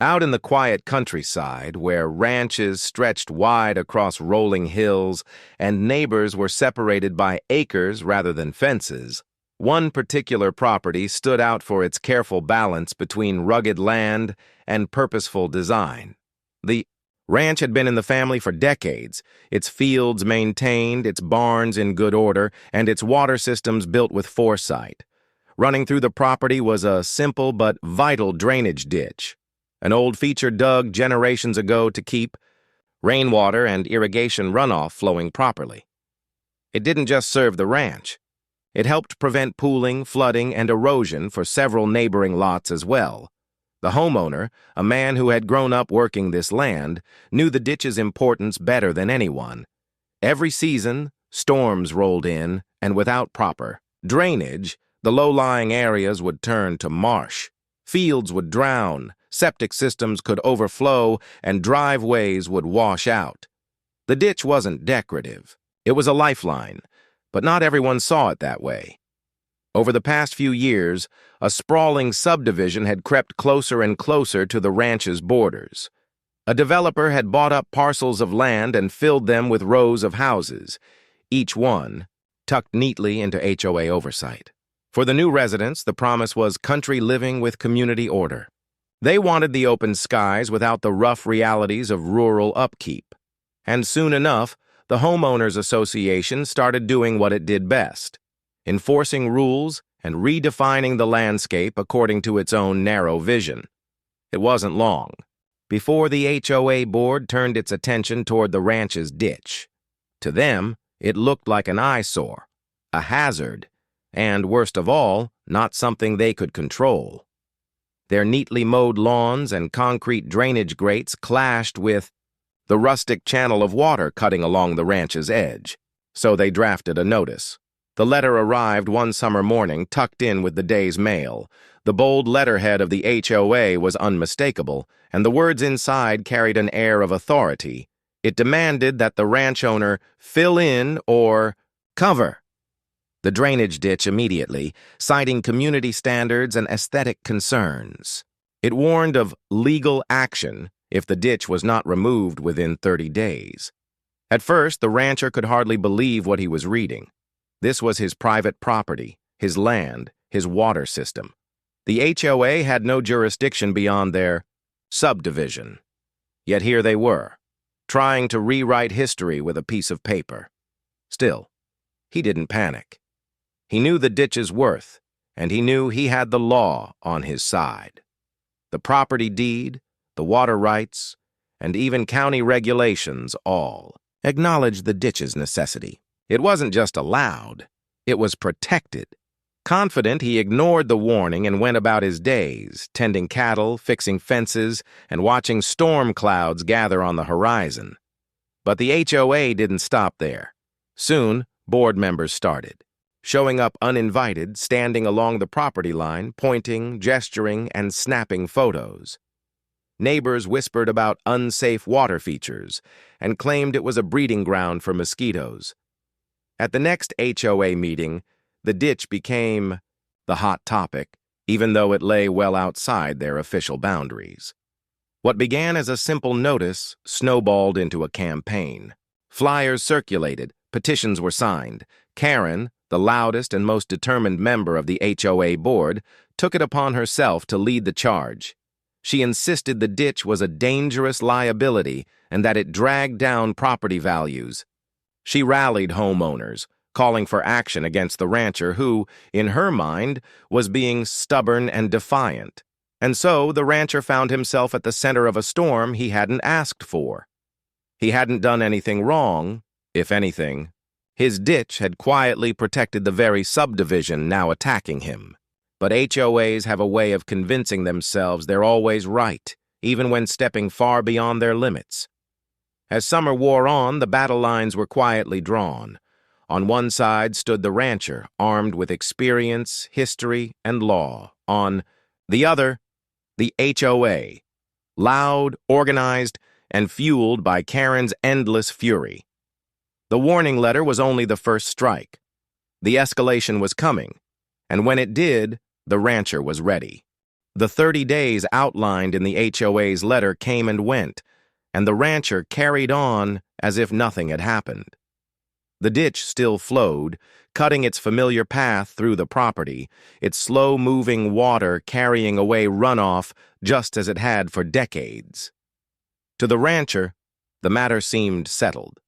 Out in the quiet countryside, where ranches stretched wide across rolling hills and neighbors were separated by acres rather than fences, one particular property stood out for its careful balance between rugged land and purposeful design. The ranch had been in the family for decades, its fields maintained, its barns in good order, and its water systems built with foresight. Running through the property was a simple but vital drainage ditch, an old feature dug generations ago to keep rainwater and irrigation runoff flowing properly. It didn't just serve the ranch. It helped prevent pooling, flooding, and erosion for several neighboring lots as well. The homeowner, a man who had grown up working this land, knew the ditch's importance better than anyone. Every season, storms rolled in, and without proper drainage, the low-lying areas would turn to marsh. Fields would drown, septic systems could overflow, and driveways would wash out. The ditch wasn't decorative. It was a lifeline, but not everyone saw it that way. Over the past few years, a sprawling subdivision had crept closer and closer to the ranch's borders. A developer had bought up parcels of land and filled them with rows of houses, each one tucked neatly into HOA oversight. For the new residents, the promise was country living with community order. They wanted the open skies without the rough realities of rural upkeep. And soon enough, the Homeowners Association started doing what it did best, enforcing rules and redefining the landscape according to its own narrow vision. It wasn't long before the HOA board turned its attention toward the ranch's ditch. To them, it looked like an eyesore, a hazard, and, worst of all, not something they could control. Their neatly mowed lawns and concrete drainage grates clashed with the rustic channel of water cutting along the ranch's edge. So they drafted a notice. The letter arrived one summer morning, tucked in with the day's mail. The bold letterhead of the HOA was unmistakable, and the words inside carried an air of authority. It demanded that the ranch owner fill in or cover the drainage ditch immediately, citing community standards and aesthetic concerns. It warned of legal action if the ditch was not removed within 30 days. At first, the rancher could hardly believe what he was reading. This was his private property, his land, his water system. The HOA had no jurisdiction beyond their subdivision. Yet here they were, trying to rewrite history with a piece of paper. Still, he didn't panic. He knew the ditch's worth, and he knew he had the law on his side. The property deed, the water rights, and even county regulations all acknowledged the ditch's necessity. It wasn't just allowed, it was protected. Confident, he ignored the warning and went about his days, tending cattle, fixing fences, and watching storm clouds gather on the horizon. But the HOA didn't stop there. Soon, board members started, showing up uninvited, standing along the property line, pointing, gesturing, and snapping photos. Neighbors whispered about unsafe water features and claimed it was a breeding ground for mosquitoes. At the next HOA meeting, the ditch became the hot topic, even though it lay well outside their official boundaries. What began as a simple notice snowballed into a campaign. Flyers circulated, petitions were signed. Karen, the loudest and most determined member of the HOA board, took it upon herself to lead the charge. She insisted the ditch was a dangerous liability and that it dragged down property values. She rallied homeowners, calling for action against the rancher who, in her mind, was being stubborn and defiant. And so the rancher found himself at the center of a storm he hadn't asked for. He hadn't done anything wrong, if anything. His ditch had quietly protected the very subdivision now attacking him. But HOAs have a way of convincing themselves they're always right, even when stepping far beyond their limits. As summer wore on, the battle lines were quietly drawn. On one side stood the rancher, armed with experience, history, and law. On the other, the HOA, loud, organized, and fueled by Karen's endless fury. The warning letter was only the first strike. The escalation was coming, and when it did, the rancher was ready. The 30 days outlined in the HOA's letter came and went, and the rancher carried on as if nothing had happened. The ditch still flowed, cutting its familiar path through the property, its slow-moving water carrying away runoff just as it had for decades. To the rancher, the matter seemed settled.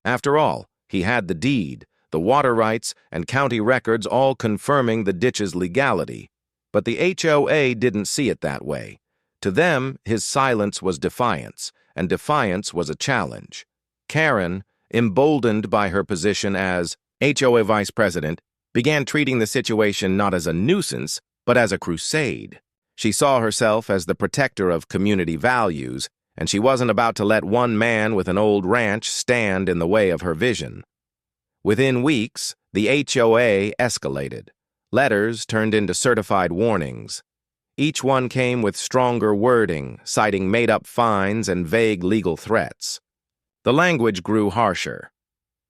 After all, he had the deed, the water rights, and county records all confirming the ditch's legality. But the HOA didn't see it that way. To them, his silence was defiance, and defiance was a challenge. Karen, emboldened by her position as HOA vice president, began treating the situation not as a nuisance, but as a crusade. She saw herself as the protector of community values, and she wasn't about to let one man with an old ranch stand in the way of her vision. Within weeks, the HOA escalated. Letters turned into certified warnings. Each one came with stronger wording, citing made-up fines and vague legal threats. The language grew harsher.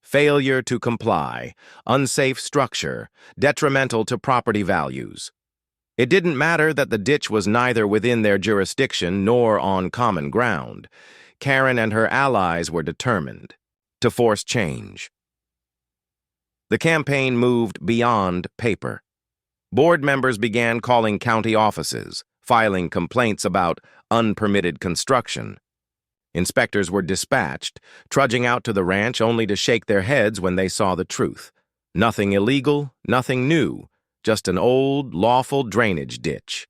Failure to comply, unsafe structure, detrimental to property values. It didn't matter that the ditch was neither within their jurisdiction nor on common ground. Karen and her allies were determined to force change. The campaign moved beyond paper. Board members began calling county offices, filing complaints about unpermitted construction. Inspectors were dispatched, trudging out to the ranch only to shake their heads when they saw the truth. Nothing illegal, nothing new, just an old, lawful drainage ditch.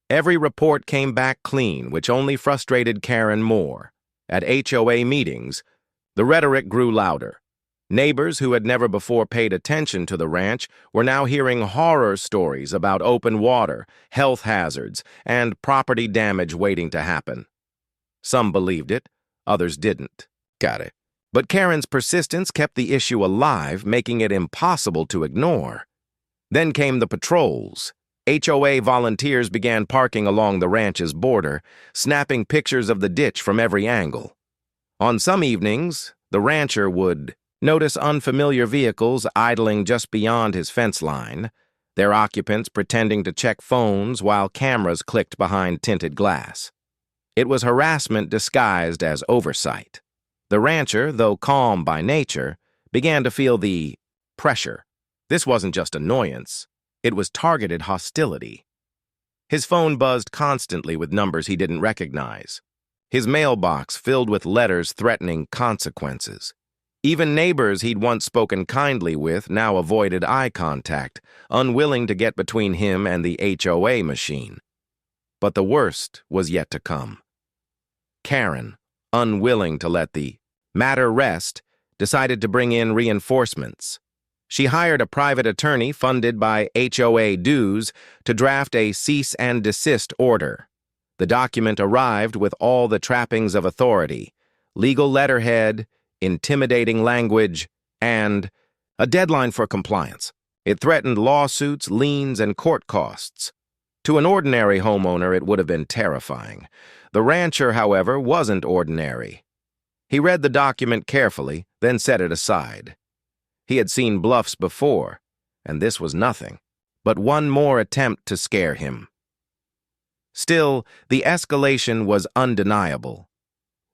Every report came back clean, which only frustrated Karen more. At HOA meetings, the rhetoric grew louder. Neighbors who had never before paid attention to the ranch were now hearing horror stories about open water, health hazards, and property damage waiting to happen. Some believed it, others didn't. Got it. But Karen's persistence kept the issue alive, making it impossible to ignore. Then came the patrols. HOA volunteers began parking along the ranch's border, snapping pictures of the ditch from every angle. On some evenings, the rancher would notice unfamiliar vehicles idling just beyond his fence line, their occupants pretending to check phones while cameras clicked behind tinted glass. It was harassment disguised as oversight. The rancher, though calm by nature, began to feel the pressure. This wasn't just annoyance, it was targeted hostility. His phone buzzed constantly with numbers he didn't recognize. His mailbox filled with letters threatening consequences. Even neighbors he'd once spoken kindly with now avoided eye contact, unwilling to get between him and the HOA machine. But the worst was yet to come. Karen, unwilling to let the matter rest, decided to bring in reinforcements. She hired a private attorney funded by HOA dues to draft a cease and desist order. The document arrived with all the trappings of authority: legal letterhead, intimidating language, and a deadline for compliance. It threatened lawsuits, liens, and court costs. To an ordinary homeowner, it would have been terrifying. The rancher, however, wasn't ordinary. He read the document carefully, then set it aside. He had seen bluffs before, and this was nothing but one more attempt to scare him. Still, the escalation was undeniable.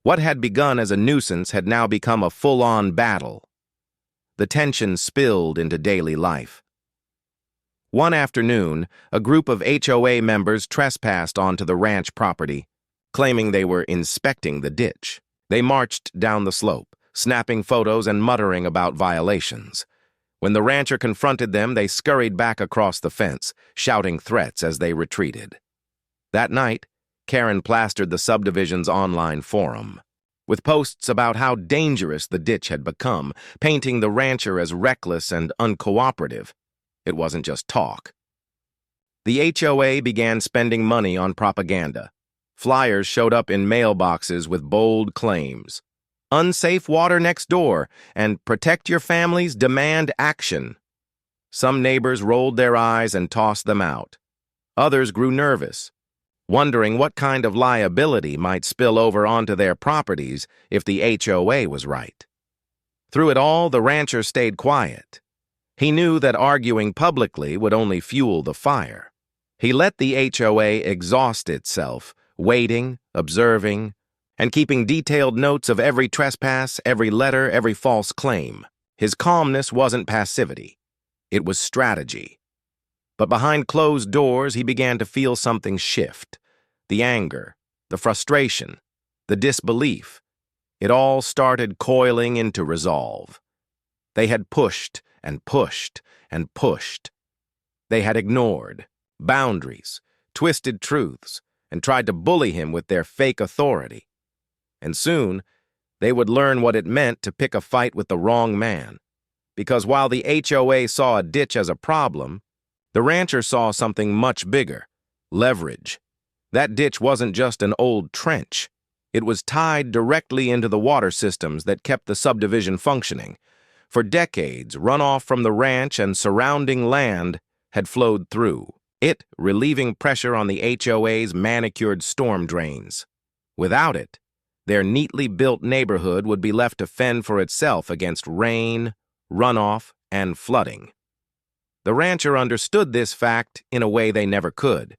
What had begun as a nuisance had now become a full-on battle. The tension spilled into daily life. One afternoon, a group of HOA members trespassed onto the ranch property, claiming they were inspecting the ditch. They marched down the slope, snapping photos and muttering about violations. When the rancher confronted them, they scurried back across the fence, shouting threats as they retreated. That night, Karen plastered the subdivision's online forum with posts about how dangerous the ditch had become, painting the rancher as reckless and uncooperative. It wasn't just talk. The HOA began spending money on propaganda. Flyers showed up in mailboxes with bold claims: unsafe water next door, and protect your families, demand action. Some neighbors rolled their eyes and tossed them out. Others grew nervous, wondering what kind of liability might spill over onto their properties if the HOA was right. Through it all, the rancher stayed quiet. He knew that arguing publicly would only fuel the fire. He let the HOA exhaust itself, waiting, observing, and keeping detailed notes of every trespass, every letter, every false claim. His calmness wasn't passivity. It was strategy. But behind closed doors, he began to feel something shift. The anger, the frustration, the disbelief. It all started coiling into resolve. They had pushed and pushed and pushed. They had ignored boundaries, twisted truths, and tried to bully him with their fake authority. And soon, they would learn what it meant to pick a fight with the wrong man. Because while the HOA saw a ditch as a problem, the rancher saw something much bigger: leverage. That ditch wasn't just an old trench. It was tied directly into the water systems that kept the subdivision functioning. For decades, runoff from the ranch and surrounding land had flowed through, it relieving pressure on the HOA's manicured storm drains. Without it, their neatly built neighborhood would be left to fend for itself against rain, runoff, and flooding. The rancher understood this fact in a way they never could.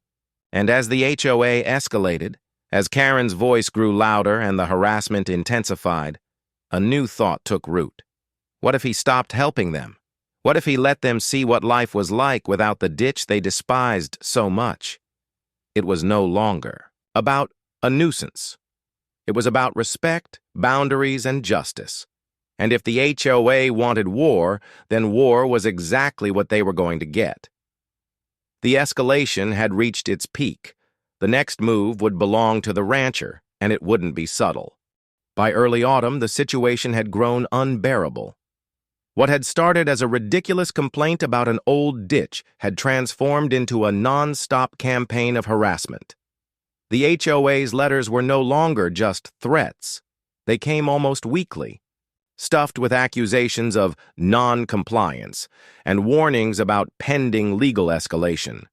And as the HOA escalated, as Karen's voice grew louder and the harassment intensified, a new thought took root. What if he stopped helping them? What if he let them see what life was like without the ditch they despised so much? It was no longer about a nuisance. It was about respect, boundaries, and justice. And if the HOA wanted war, then war was exactly what they were going to get. The escalation had reached its peak. The next move would belong to the rancher, and it wouldn't be subtle. By early autumn, the situation had grown unbearable. What had started as a ridiculous complaint about an old ditch had transformed into a non-stop campaign of harassment. The HOA's letters were no longer just threats. They came almost weekly, stuffed with accusations of non-compliance and warnings about pending legal escalation.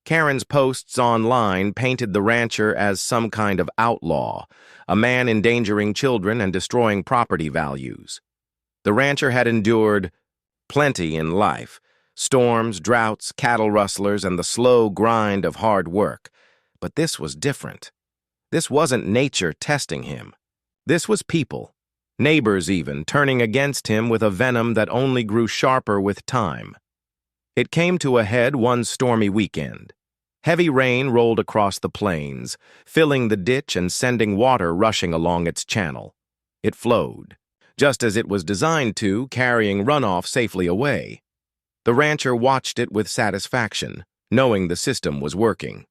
Karen's posts online painted the rancher as some kind of outlaw, a man endangering children and destroying property values. The rancher had endured plenty in life: storms, droughts, cattle rustlers, and the slow grind of hard work. But this was different. This wasn't nature testing him. This was people, neighbors even, turning against him with a venom that only grew sharper with time. It came to a head one stormy weekend. Heavy rain rolled across the plains, filling the ditch and sending water rushing along its channel. It flowed, just as it was designed to, carrying runoff safely away. The rancher watched it with satisfaction, knowing the system was working.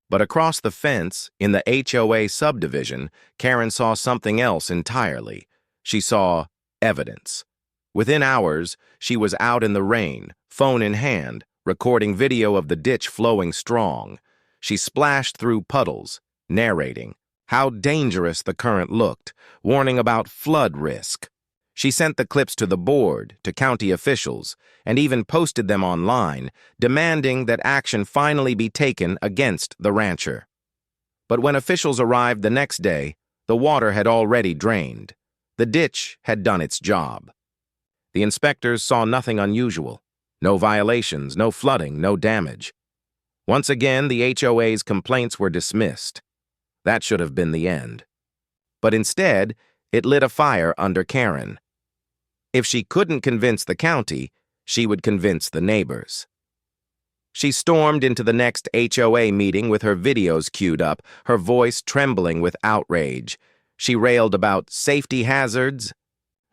But across the fence, in the HOA subdivision, Karen saw something else entirely. She saw evidence. Within hours, she was out in the rain, phone in hand, recording video of the ditch flowing strong. She splashed through puddles, narrating how dangerous the current looked, warning about flood risk. She sent the clips to the board, to county officials, and even posted them online, demanding that action finally be taken against the rancher. But when officials arrived the next day, the water had already drained. The ditch had done its job. The inspectors saw nothing unusual. No violations, no flooding, no damage. Once again, the HOA's complaints were dismissed. That should have been the end. But instead, it lit a fire under Karen. If she couldn't convince the county, she would convince the neighbors. She stormed into the next HOA meeting with her videos queued up, her voice trembling with outrage. She railed about safety hazards,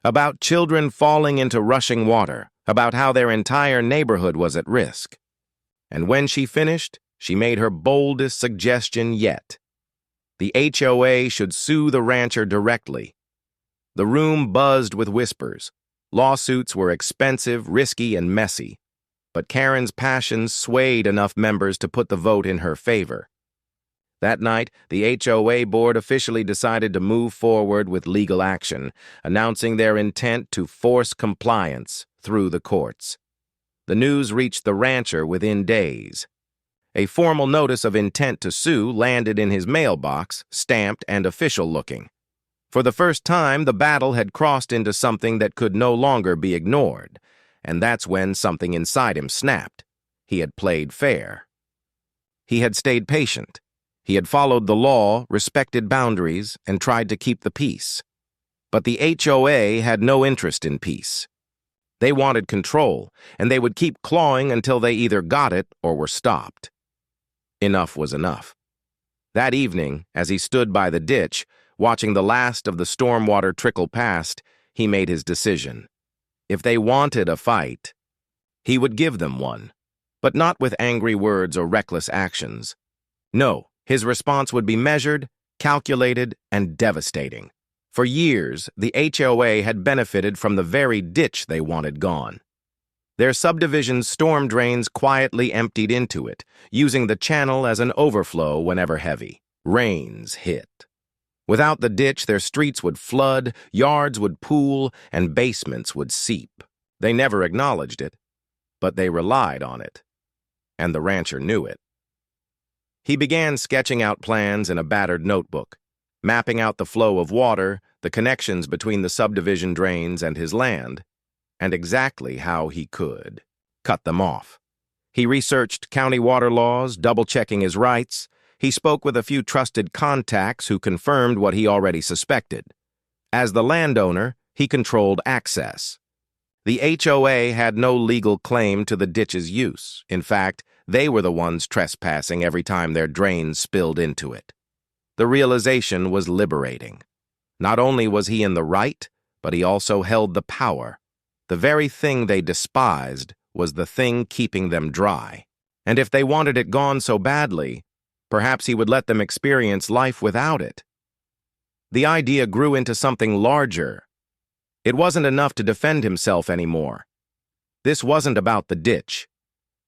about children falling into rushing water, about how their entire neighborhood was at risk. And when she finished, she made her boldest suggestion yet. The HOA should sue the rancher directly. The room buzzed with whispers. Lawsuits were expensive, risky, and messy. But Karen's passions swayed enough members to put the vote in her favor. That night, the HOA board officially decided to move forward with legal action, announcing their intent to force compliance through the courts. The news reached the rancher within days. A formal notice of intent to sue landed in his mailbox, stamped and official-looking. For the first time, the battle had crossed into something that could no longer be ignored, and that's when something inside him snapped. He had played fair. He had stayed patient. He had followed the law, respected boundaries, and tried to keep the peace. But the HOA had no interest in peace. They wanted control, and they would keep clawing until they either got it or were stopped. Enough was enough. That evening, as he stood by the ditch, watching the last of the stormwater trickle past, he made his decision. If they wanted a fight, he would give them one, but not with angry words or reckless actions. No, his response would be measured, calculated, and devastating. For years, the HOA had benefited from the very ditch they wanted gone. Their subdivision's storm drains quietly emptied into it, using the channel as an overflow whenever heavy rains hit. Without the ditch, their streets would flood, yards would pool, and basements would seep. They never acknowledged it, but they relied on it, and the rancher knew it. He began sketching out plans in a battered notebook, mapping out the flow of water, the connections between the subdivision drains and his land, and exactly how he could cut them off. He researched county water laws, double-checking his rights. He spoke with a few trusted contacts who confirmed what he already suspected. As the landowner, he controlled access. The HOA had no legal claim to the ditch's use. In fact, they were the ones trespassing every time their drains spilled into it. The realization was liberating. Not only was he in the right, but he also held the power. The very thing they despised was the thing keeping them dry. And if they wanted it gone so badly, perhaps he would let them experience life without it. The idea grew into something larger. It wasn't enough to defend himself anymore. This wasn't about the ditch.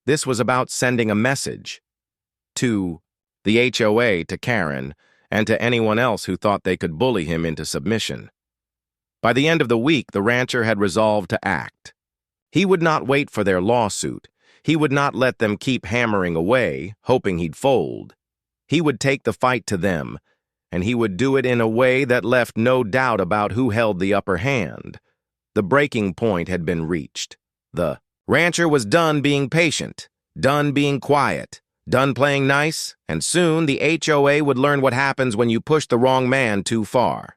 This was about sending a message to the HOA, to Karen, and to anyone else who thought they could bully him into submission. By the end of the week, the rancher had resolved to act. He would not wait for their lawsuit. He would not let them keep hammering away, hoping he'd fold. He would take the fight to them, and he would do it in a way that left no doubt about who held the upper hand. The breaking point had been reached. The rancher was done being patient, done being quiet, done playing nice, and soon the HOA would learn what happens when you push the wrong man too far.